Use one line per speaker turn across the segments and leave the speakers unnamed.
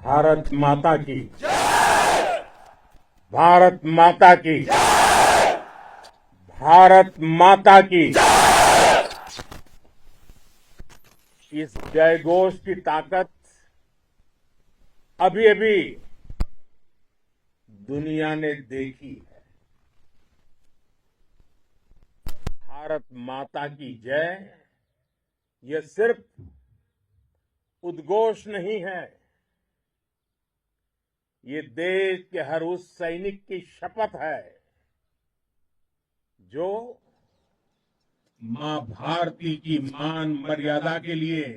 भारत माता की, भारत माता की, भारत माता की। इस जयघोष की ताकत अभी अभी दुनिया ने देखी है। भारत माता की जय ये सिर्फ उद्घोष नहीं है, ये देश के हर उस सैनिक की शपथ है जो मां भारती की मान मर्यादा के लिए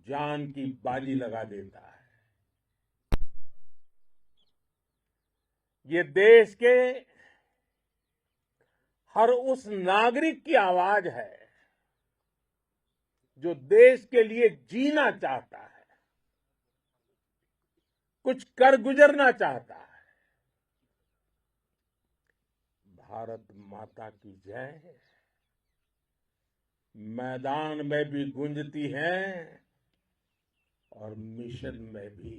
जान की बाजी लगा देता है। ये देश के हर उस नागरिक की आवाज है जो देश के लिए जीना चाहता है, कुछ कर गुजरना चाहता है। भारत माता की जय मैदान में भी गूंजती है और मिशन में भी।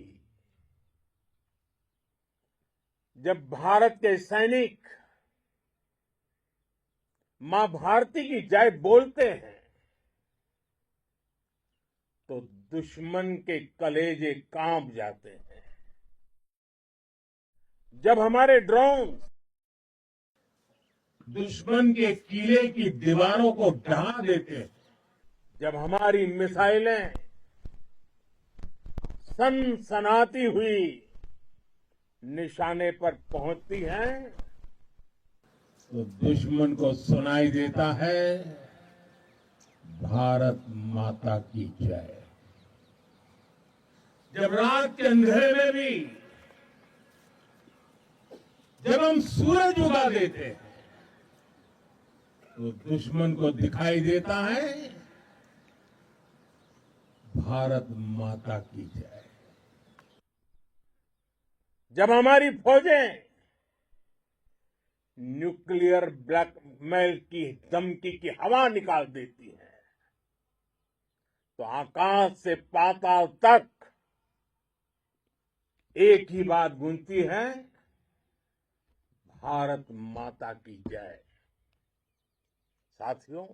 जब भारत के सैनिक मां भारती की जय बोलते हैं तो दुश्मन के कलेजे कांप जाते हैं। जब हमारे ड्रोन दुश्मन के किले की दीवारों को ढहा देते हैं, जब हमारी मिसाइलें सनसनाती हुई निशाने पर पहुंचती हैं तो दुश्मन को सुनाई देता है भारत माता की जय। जब रात के अंधेरे में भी जब हम सूरज उगा देते हैं तो दुश्मन को दिखाई देता है भारत माता की जय। जब हमारी फौजें न्यूक्लियर ब्लैकमेल की धमकी की हवा निकाल देती है तो आकाश से पाताल तक एक ही बात गूंजती है भारत माता की जय। साथियों,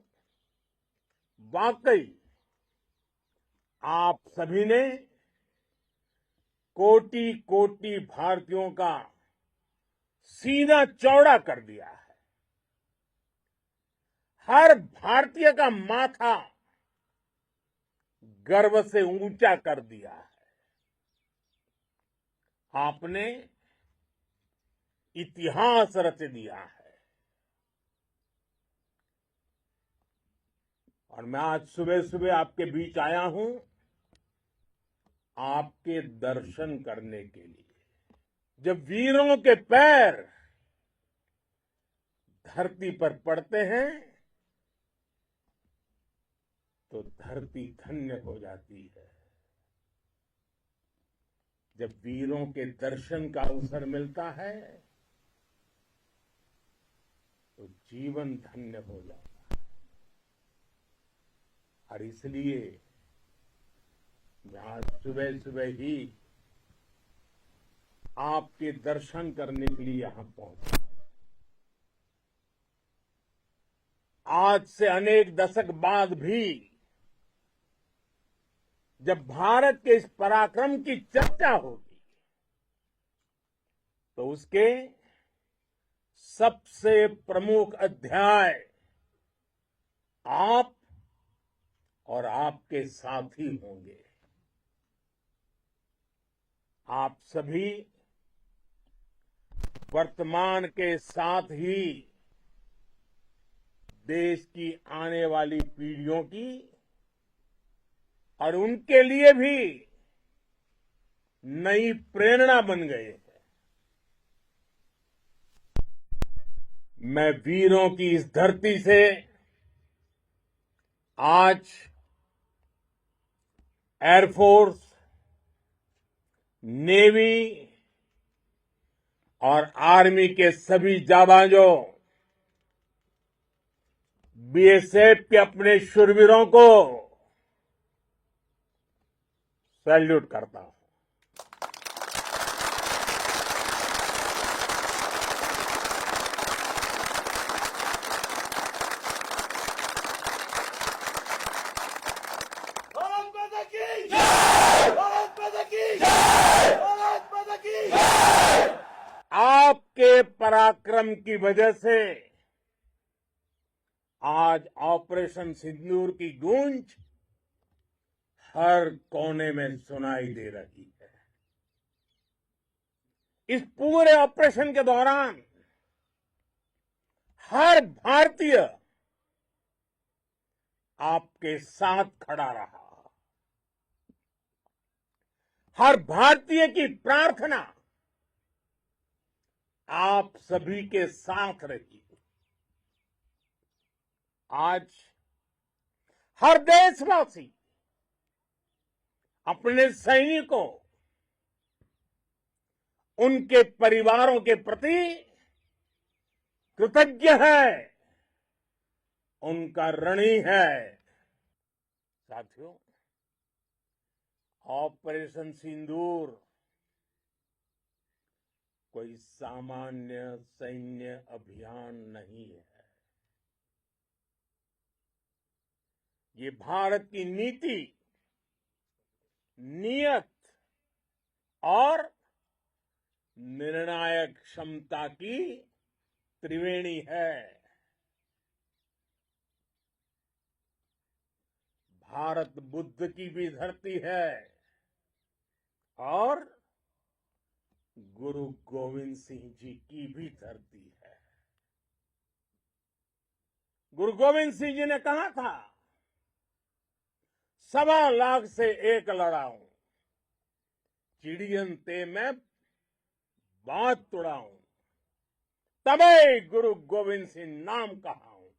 वाकई आप सभी ने कोटि कोटि भारतीयों का सीना चौड़ा कर दिया है। हर भारतीय का माथा गर्व से ऊंचा कर दिया है। आपने इतिहास रच दिया है। और मैं आज सुबह सुबह आपके बीच आया हूं आपके दर्शन करने के लिए। जब वीरों के पैर धरती पर पड़ते हैं तो धरती धन्य हो जाती है। जब वीरों के दर्शन का अवसर मिलता है तो जीवन धन्य हो जाता है। और इसलिए मैं आज सुबह सुबह ही आपके दर्शन करने के लिए यहां पहुंचा। आज से अनेक दशक बाद भी जब भारत के इस पराक्रम की चर्चा होगी तो उसके सबसे प्रमुख अध्याय आप और आपके साथी होंगे। आप सभी वर्तमान के साथ ही देश की आने वाली पीढ़ियों की और उनके लिए भी नई प्रेरणा बन गए हैं। मैं वीरों की इस धरती से आज एयरफोर्स, नेवी और आर्मी के सभी जाबाजों, बीएसएफ के अपने शूरवीरों को सैल्यूट करता हूं।
भारत माता की जय! भारत माता की जय! भारत माता की जय!
आपके पराक्रम की वजह से आज ऑपरेशन सिंदूर की गूंज हर कोने में सुनाई दे रही है। इस पूरे ऑपरेशन के दौरान हर भारतीय आपके साथ खड़ा रहा। हर भारतीय की प्रार्थना आप सभी के साथ रही। आज हर देशवासी अपने सैनिकों, उनके परिवारों के प्रति कृतज्ञ है, उनका ऋणी है। साथियों, ऑपरेशन सिंदूर कोई सामान्य सैन्य अभियान नहीं है। ये भारत की नीति, नियत और निर्णायक क्षमता की त्रिवेणी है। भारत बुद्ध की भी धरती है और गुरु गोविंद सिंह जी की भी धरती है। गुरु गोविंद सिंह जी ने कहा था, 1.25 लाख से एक लड़ाऊं, चिड़ियन ते मैं बात तुड़ाऊं, तबे गुरु गोविंद सिंह नाम कहाऊं।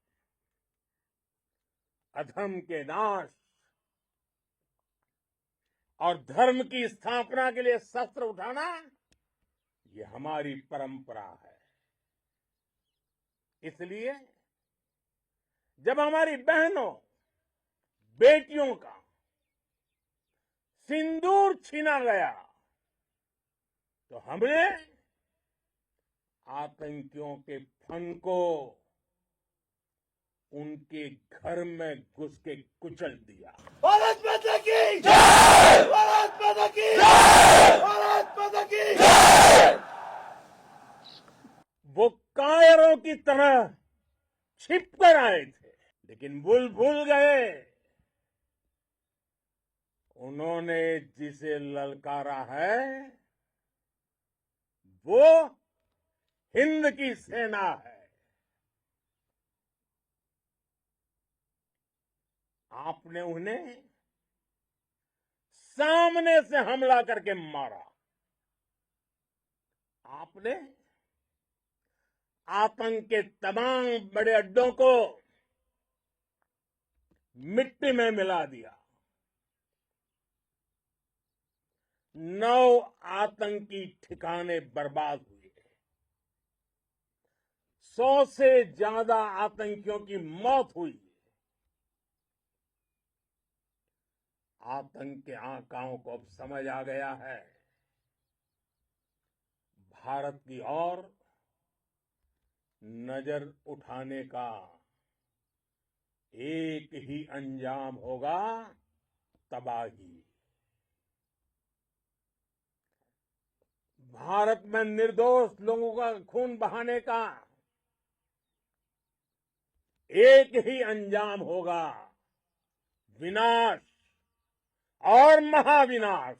अधर्म के नाश और धर्म की स्थापना के लिए शस्त्र उठाना, ये हमारी परंपरा है। इसलिए जब हमारी बहनों, बेटियों का सिंदूर छीना गया, तो हमने आतंकियों के फन को उनके घर में घुस के कुचल दिया।
भारत माता की जय! भारत माता की जय! भारत माता की जय!
वो कायरों की तरह छिप कर आए थे, लेकिन भूल गए उन्होंने जिसे ललकारा है वो हिंद की सेना है। आपने उन्हें सामने से हमला करके मारा। आपने आतंक के तमाम बड़े अड्डों को मिट्टी में मिला दिया। 9 आतंकी ठिकाने बर्बाद हुए। 100 से ज्यादा आतंकियों की मौत हुई। आतंक के आकाओं को अब समझ आ गया है, भारत की ओर नजर उठाने का एक ही अंजाम होगा, तबाही। भारत में निर्दोष लोगों का खून बहाने का एक ही अंजाम होगा, विनाश और महाविनाश।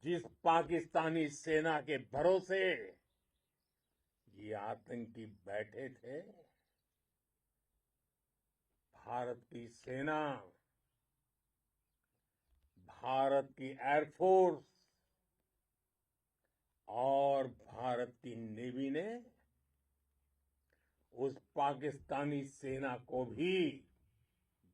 जिस पाकिस्तानी सेना के भरोसे ये आतंकी बैठे थे, भारत की सेना, भारत की एयरफोर्स और भारत की नेवी ने उस पाकिस्तानी सेना को भी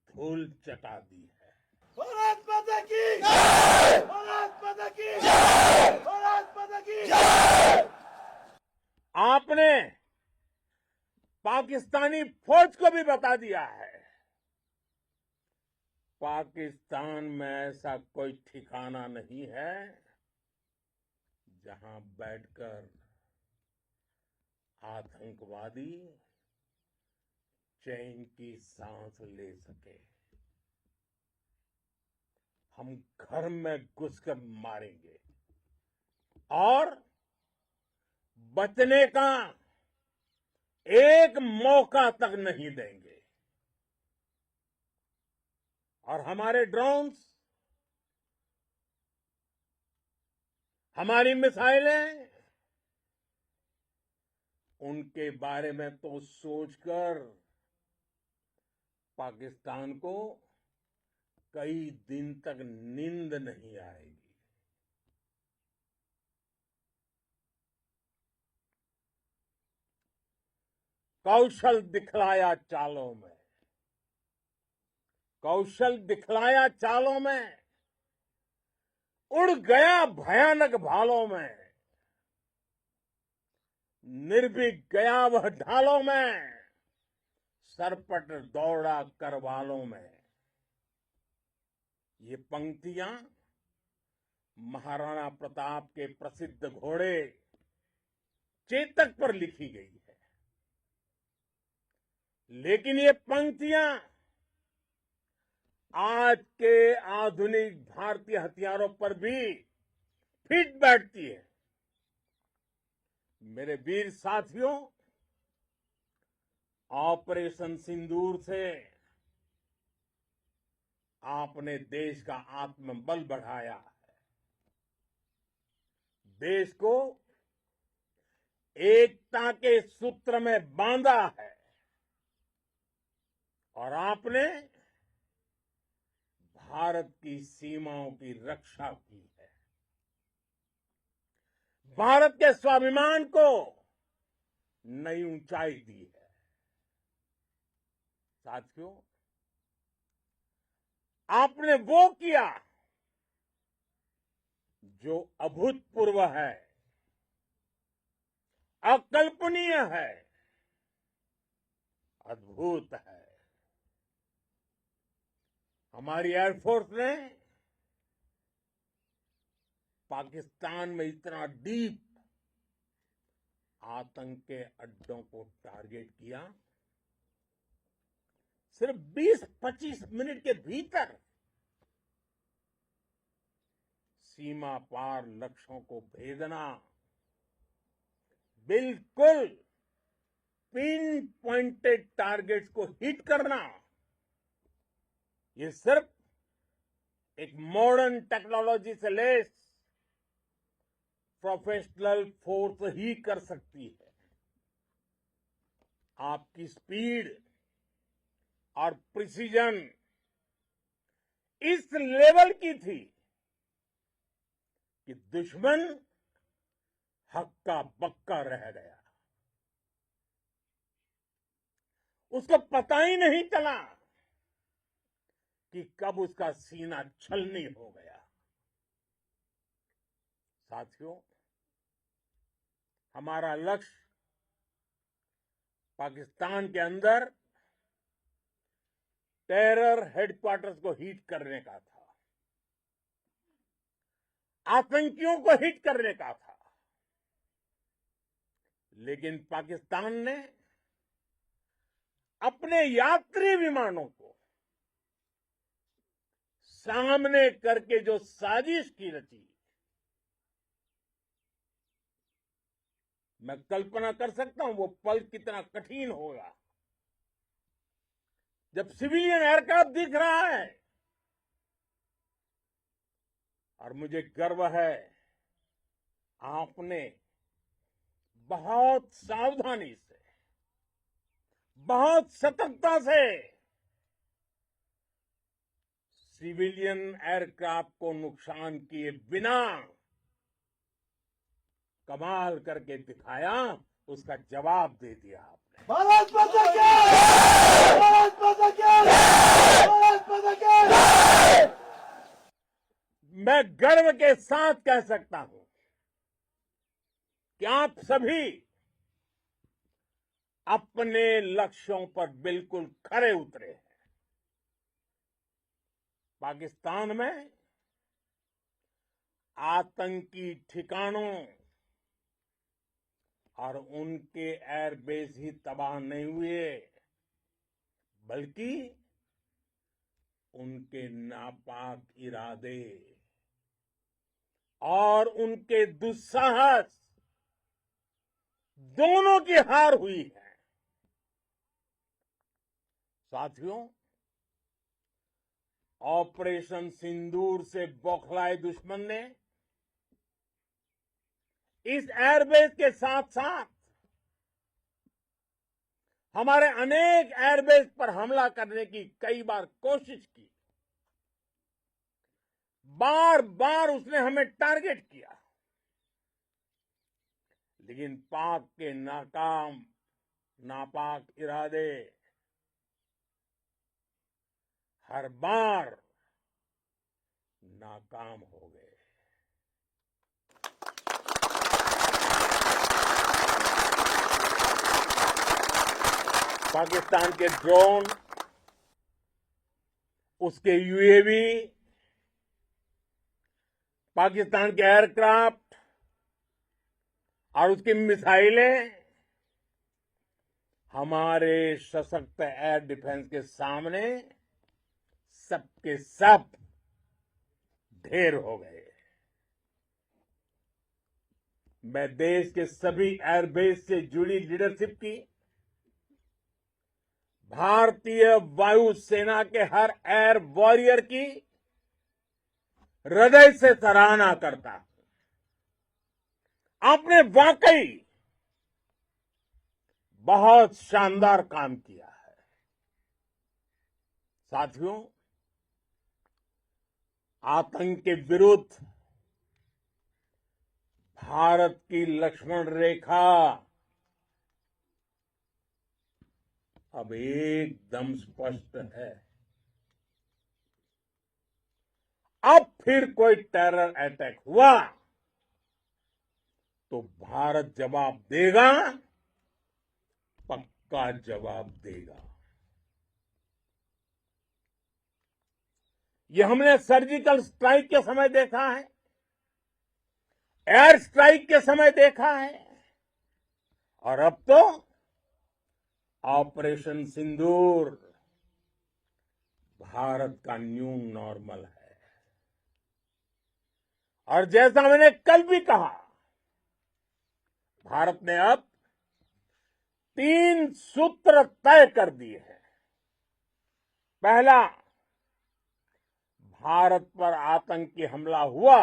धूल चटा दी है।
भारत माता की जय! भारत माता की जय! भारत माता की जय!
आपने पाकिस्तानी फौज को भी बता दिया है, पाकिस्तान में ऐसा कोई ठिकाना नहीं है जहां बैठकर आतंकवादी चैन की सांस ले सके। हम घर में घुसकर मारेंगे और बचने का एक मौका तक नहीं देंगे। और हमारे ड्रोन्स, हमारी मिसाइलें, उनके बारे में तो सोचकर पाकिस्तान को कई दिन तक नींद नहीं आएगी। कौशल दिखलाया चालों में, कौशल दिखलाया चालों में, उड़ गया भयानक भालों में, निर्भीक गया वह ढालों में, सरपट दौड़ा करवालों में। ये पंक्तियां महाराणा प्रताप के प्रसिद्ध घोड़े चेतक पर लिखी गई है, लेकिन ये पंक्तियां आज के आधुनिक भारतीय हथियारों पर भी फिट बैठती है। मेरे वीर साथियों, ऑपरेशन सिंदूर से आपने देश का आत्मबल बढ़ाया है, देश को एकता के सूत्र में बांधा है और आपने भारत की सीमाओं की रक्षा की है। भारत के स्वाभिमान को नई ऊंचाई दी है। साथियों, आपने वो किया जो अभूतपूर्व है, अकल्पनीय है, अद्भुत है। हमारी एयरफोर्स ने पाकिस्तान में इतना डीप आतंक के अड्डों को टारगेट किया, सिर्फ 20-25 मिनट के भीतर सीमा पार लक्ष्यों को भेदना, बिल्कुल पिन पॉइंटेड टारगेट्स को हिट करना, ये सिर्फ एक मॉडर्न टेक्नोलॉजी से लेस प्रोफेशनल फोर्स ही कर सकती है। आपकी स्पीड और प्रिसीजन इस लेवल की थी कि दुश्मन हक्का बक्का रह गया। उसको पता ही नहीं चला कि कब उसका सीना छलनी हो गया। साथियों, हमारा लक्ष्य पाकिस्तान के अंदर टेरर हेडक्वार्टर्स को हिट करने का था, आतंकियों को हिट करने का था, लेकिन पाकिस्तान ने अपने यात्री विमानों को सामने करके जो साजिश की रची, मैं कल्पना कर सकता हूं वो पल कितना कठिन होगा जब सिविलियन एयरक्राफ्ट दिख रहा है। और मुझे गर्व है, आपने बहुत सावधानी से, बहुत सतर्कता से सिविलियन एयरक्राफ्ट को नुकसान किए बिना कमाल करके दिखाया, उसका जवाब दे दिया आपने।
भारत माता की! भारत माता की! भारत माता की!
मैं गर्व के साथ कह सकता हूं कि आप सभी अपने लक्ष्यों पर बिल्कुल खरे उतरे हैं। पाकिस्तान में आतंकी ठिकानों और उनके एयरबेस ही तबाह नहीं हुए, बल्कि उनके नापाक इरादे और उनके दुस्साहस दोनों की हार हुई है। साथियों, ऑपरेशन सिंदूर से बौखलाए दुश्मन ने इस एयरबेस के साथ साथ हमारे अनेक एयरबेस पर हमला करने की कई बार कोशिश की। बार बार उसने हमें टारगेट किया, लेकिन पाक के नापाक इरादे हर बार नाकाम हो गए। पाकिस्तान के ड्रोन, उसके यूएवी, पाकिस्तान के एयरक्राफ्ट और उसकी मिसाइलें हमारे सशक्त एयर डिफेंस के सामने सबके सब ढेर हो गए। मैं देश के सभी एयरबेस से जुड़ी लीडरशिप की, भारतीय वायुसेना के हर एयर वॉरियर की हृदय से सराहना करता हूं। आपने वाकई बहुत शानदार काम किया है। साथियों, आतंक के विरुद्ध भारत की लक्ष्मण रेखा अब एकदम स्पष्ट है। अब फिर कोई टेरर अटैक हुआ तो भारत जवाब देगा, पक्का जवाब देगा। ये हमने सर्जिकल स्ट्राइक के समय देखा है, एयर स्ट्राइक के समय देखा है, और अब तो ऑपरेशन सिंदूर भारत का न्यू नॉर्मल है। और जैसा मैंने कल भी कहा, भारत ने अब 3 सूत्र तय कर दिए हैं। पहला, भारत पर आतंकी हमला हुआ,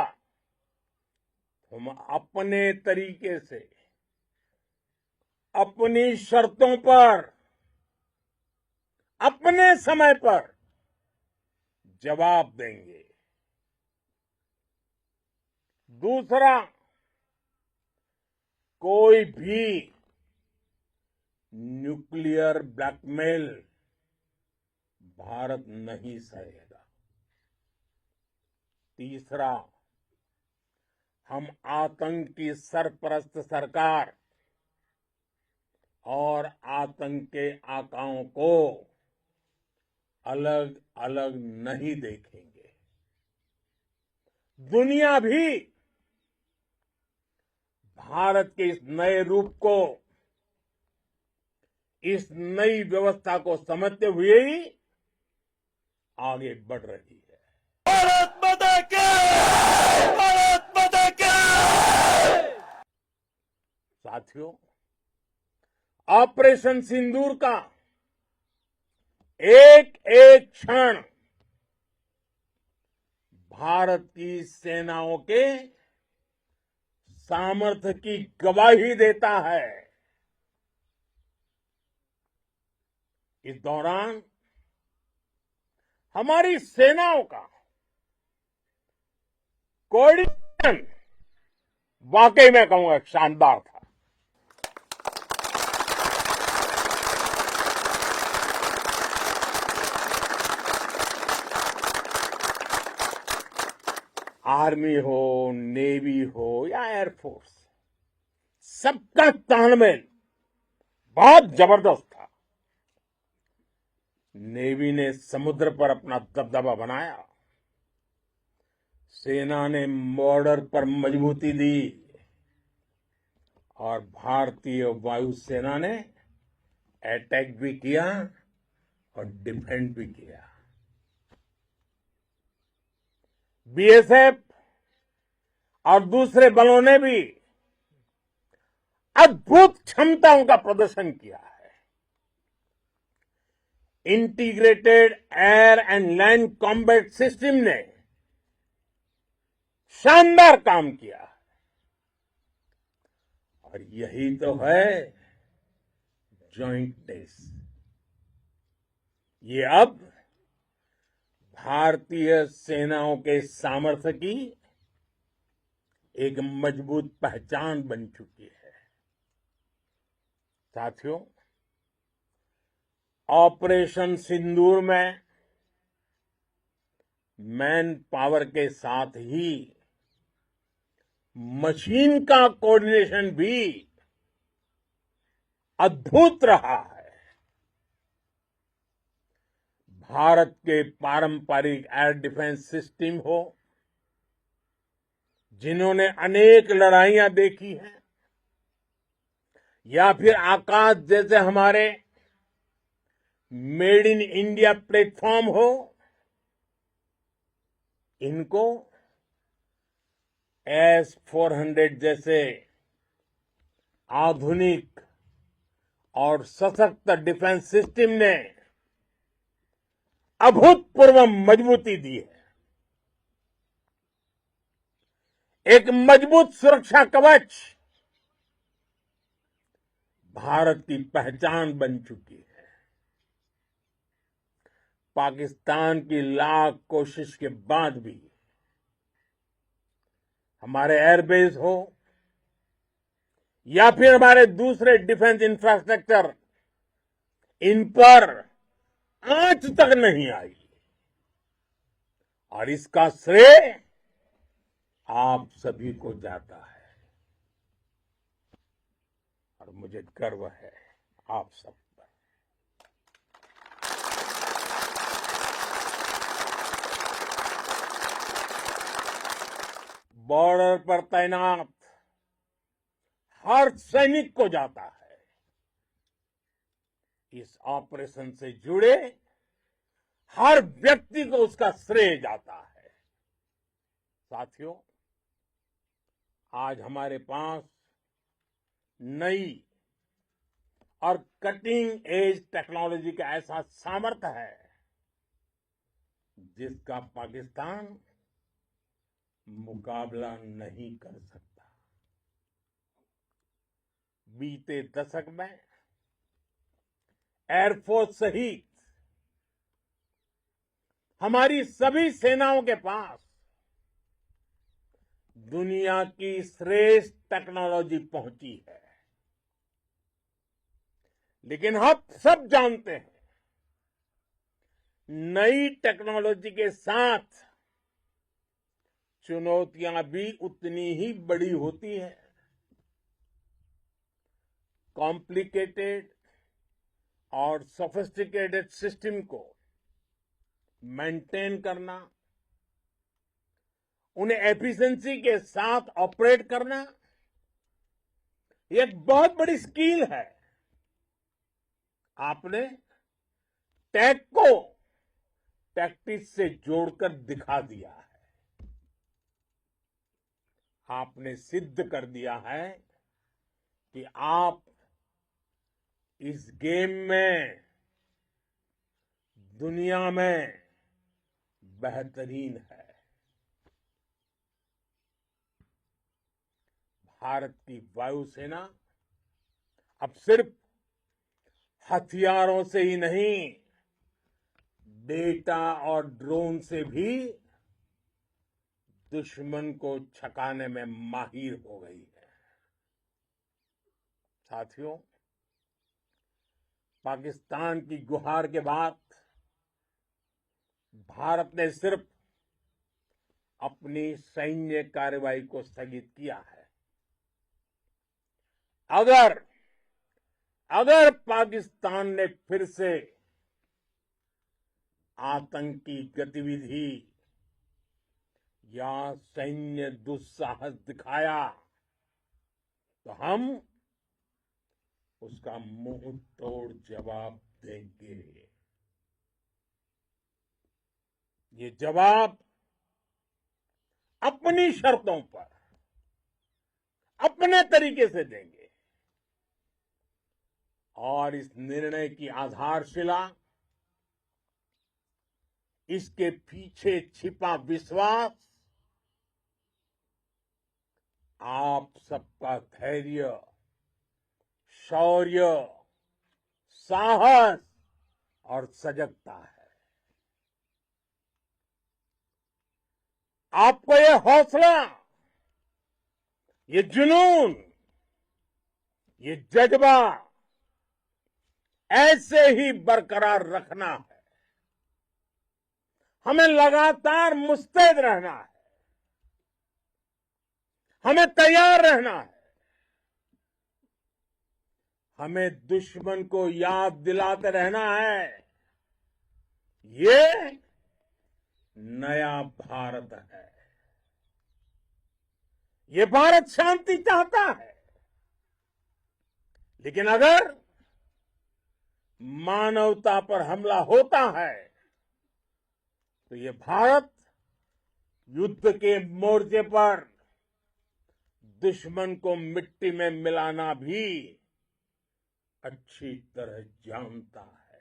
हम अपने तरीके से, अपनी शर्तों पर, अपने समय पर जवाब देंगे। दूसरा, कोई भी न्यूक्लियर ब्लैकमेल भारत नहीं सहेगा। तीसरा, हम आतंक की सरपरस्त सरकार और आतंक के आकाओं को अलग अलग नहीं देखेंगे। दुनिया भी भारत के इस नए रूप को, इस नई व्यवस्था को समझते हुए ही आगे बढ़ रही है।
भारत माता की! भारत माता की!
साथियों, ऑपरेशन सिंदूर का एक एक क्षण भारत की सेनाओं के सामर्थ्य की गवाही देता है। इस दौरान हमारी सेनाओं का कोऑर्डिनेशन वाकई में कहूंगा शानदार था। आर्मी हो, नेवी हो या एयरफोर्स, सबका तालमेल बहुत जबरदस्त था। नेवी ने समुद्र पर अपना दबदबा बनाया, सेना ने बॉर्डर पर मजबूती दी और भारतीय वायुसेना ने अटैक भी किया और डिफेंड भी किया। बीएसएफ और दूसरे बलों ने भी अद्भुत क्षमताओं का प्रदर्शन किया है। Integrated air and land combat system ने शानदार काम किया और यही तो है जॉइंटनेस। ये अब भारतीय सेनाओं के सामर्थ्य की एक मजबूत पहचान बन चुकी है। साथियों, ऑपरेशन सिंदूर में मैन पावर के साथ ही मशीन का कोऑर्डिनेशन भी अद्भुत रहा है। भारत के पारंपरिक एयर डिफेंस सिस्टम हो, जिन्होंने अनेक लड़ाइयां देखी हैं, या फिर आकाश जैसे हमारे मेड इन इंडिया प्लेटफॉर्म हो, इनको S-400 जैसे आधुनिक और सशक्त डिफेंस सिस्टम ने अभूतपूर्व मजबूती दी है। एक मजबूत सुरक्षा कवच भारत की पहचान बन चुकी है। पाकिस्तान की लाख कोशिश के बाद भी हमारे एयरबेस हो या फिर हमारे दूसरे डिफेंस इंफ्रास्ट्रक्चर, इन पर आंच तक नहीं आई और इसका श्रेय आप सभी को जाता है और मुझे गर्व है आप सब पर। बॉर्डर पर तैनात हर सैनिक को जाता है। इस ऑपरेशन से जुड़े हर व्यक्ति को उसका श्रेय जाता है। साथियों, आज हमारे पास नई और कटिंग एज टेक्नोलॉजी का ऐसा सामर्थ्य है जिसका पाकिस्तान मुकाबला नहीं कर सकता। बीते दशक में एयरफोर्स सहित हमारी सभी सेनाओं के पास दुनिया की श्रेष्ठ टेक्नोलॉजी पहुंची है। लेकिन हम सब जानते हैं, नई टेक्नोलॉजी के साथ चुनौतियां भी उतनी ही बड़ी होती हैं। कॉम्प्लिकेटेड और सोफिस्टिकेटेड सिस्टम को मेंटेन करना, उन्हें एफिशिएंसी के साथ ऑपरेट करना, ये एक बहुत बड़ी स्किल है। आपने टेक को टैक्टिक्स से जोड़कर दिखा दिया है। आपने सिद्ध कर दिया है कि आप इस गेम में दुनिया में बेहतरीन है। भारत की वायुसेना अब सिर्फ हथियारों से ही नहीं, डेटा और ड्रोन से भी दुश्मन को छकाने में माहिर हो गई है। साथियों, पाकिस्तान की गुहार के बाद भारत ने सिर्फ अपनी सैन्य कार्रवाई को स्थगित किया है। अगर पाकिस्तान ने फिर से आतंकी गतिविधि या सैन्य दुस्साहस दिखाया तो हम उसका मुंह तोड़ जवाब देंगे। ये जवाब अपनी शर्तों पर, अपने तरीके से देंगे। और इस निर्णय की आधारशिला इसके पीछे छिपा विश्वास आप सबका धैर्य, शौर्य, साहस और सजगता है। आपको ये हौसला, ये जुनून, ये जज्बा ऐसे ही बरकरार रखना है। हमें लगातार मुस्तैद रहना है, हमें तैयार रहना है। हमें दुश्मन को याद दिलाते रहना है, ये नया भारत है। ये भारत शांति चाहता है, लेकिन अगर मानवता पर हमला होता है तो ये भारत युद्ध के मोर्चे पर दुश्मन को मिट्टी में मिलाना भी अच्छी तरह जानता है।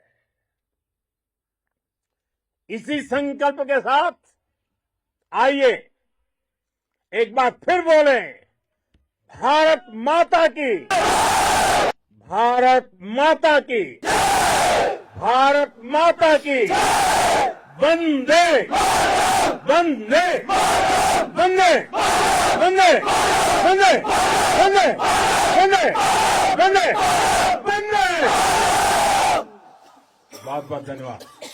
इसी संकल्प के साथ आइए एक बार फिर बोलें, भारत माता की, भारत माता की, भारत माता की, वंदे वंदे वंदे वंदे वंदे वंदे वंदे वंदे वंदे। बहुत बहुत धन्यवाद।